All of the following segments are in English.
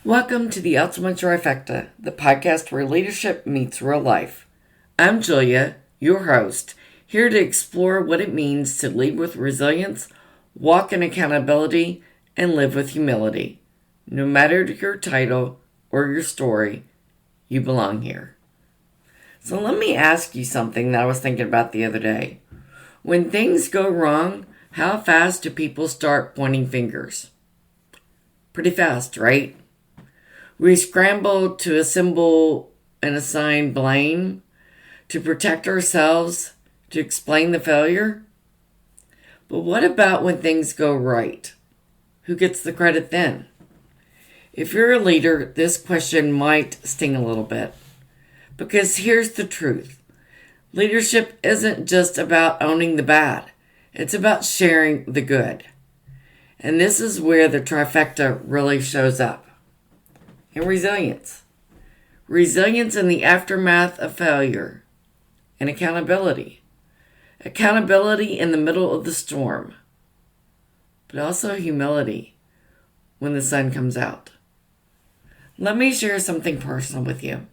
Welcome to the Ultimate Trifecta, the podcast where leadership meets real life. I'm Julia, your host, here to explore what it means to lead with resilience, walk in accountability, and live with humility. No matter your title or your story, you belong here. So let me ask you something that I was thinking about the other day. When things go wrong, how fast do people start pointing fingers? Pretty fast, right? We scramble to assemble and assign blame, to protect ourselves, to explain the failure. But what about when things go right? Who gets the credit then? If you're a leader, this question might sting a little bit. Because here's the truth. Leadership isn't just about owning the bad. It's about sharing the good. And this is where the trifecta really shows up. And resilience. Resilience in the aftermath of failure. And accountability. Accountability in the middle of the storm. But also humility when the sun comes out. Let me share something personal with you.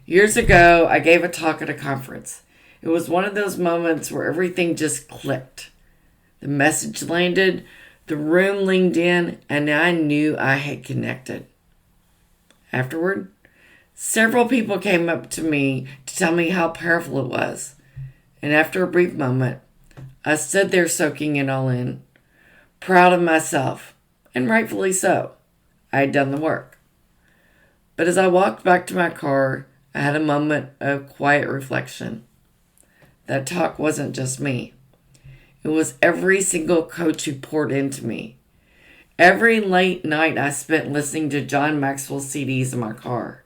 Years ago, I gave a talk at a conference. It was one of those moments where everything just clicked. The message landed, the room leaned in, and I knew I had connected. Afterward, several people came up to me to tell me how powerful it was. And after a brief moment, I stood there soaking it all in, proud of myself, and rightfully so. I had done the work. But as I walked back to my car, I had a moment of quiet reflection. That talk wasn't just me. It was every single coach who poured into me. Every late night I spent listening to John Maxwell CDs in my car.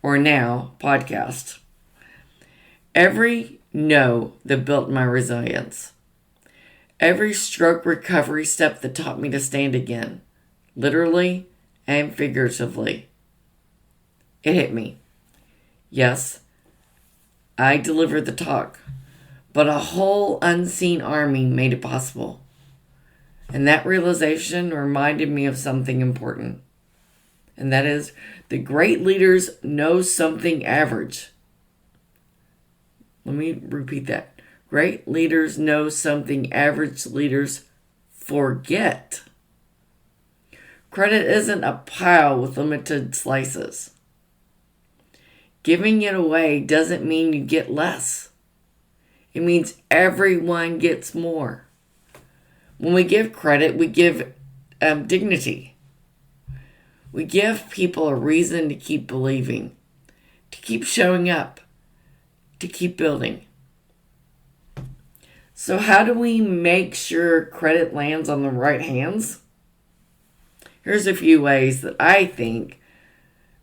Or now, podcast. Every no that built my resilience. Every stroke recovery step that taught me to stand again. Literally and figuratively. It hit me. Yes, I delivered the talk, but a whole unseen army made it possible. And that realization reminded me of something important. And that is, the great leaders know something average. Let me repeat that. Great leaders know something average leaders forget. Credit isn't a pile with limited slices. Giving it away doesn't mean you get less. It means everyone gets more. When we give credit, we give dignity. We give people a reason to keep believing, to keep showing up, to keep building. So how do we make sure credit lands on the right hands? Here's a few ways that I think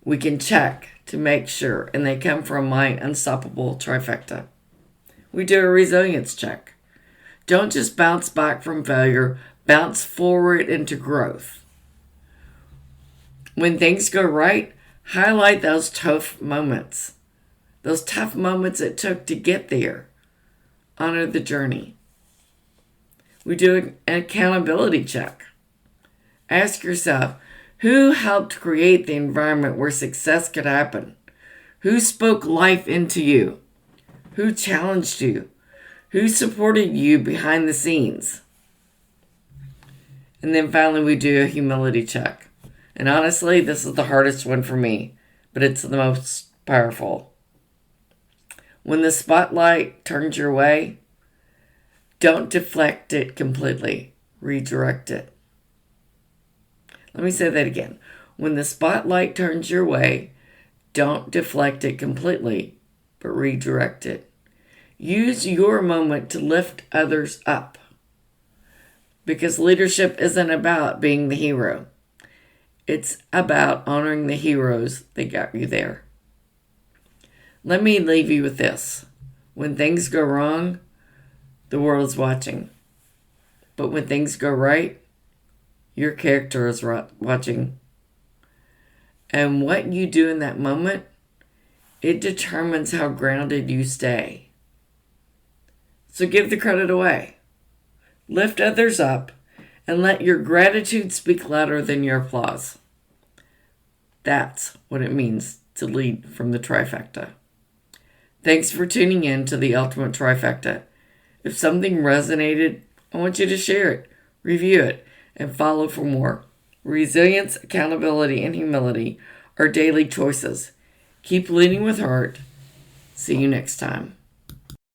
we can check to make sure, and they come from my Unstoppable Trifecta. We do a resilience check. Don't just bounce back from failure, bounce forward into growth. When things go right, highlight those tough moments. Those tough moments it took to get there. Honor the journey. We do an accountability check. Ask yourself, who helped create the environment where success could happen? Who spoke life into you? Who challenged you? Who supported you behind the scenes? And then finally, we do a humility check. And honestly, this is the hardest one for me, but it's the most powerful. When the spotlight turns your way, don't deflect it completely. Redirect it. Let me say that again. When the spotlight turns your way, don't deflect it completely, but redirect it. Use your moment to lift others up. Because leadership isn't about being the hero. It's about honoring the heroes that got you there. Let me leave you with this. When things go wrong, the world is watching. But when things go right, your character is watching. And what you do in that moment, it determines how grounded you stay. So give the credit away. Lift others up and let your gratitude speak louder than your applause. That's what it means to lead from the trifecta. Thanks for tuning in to the Ultimate Trifecta. If something resonated, I want you to share it, review it, and follow for more. Resilience, accountability, and humility are daily choices. Keep leading with heart. See you next time.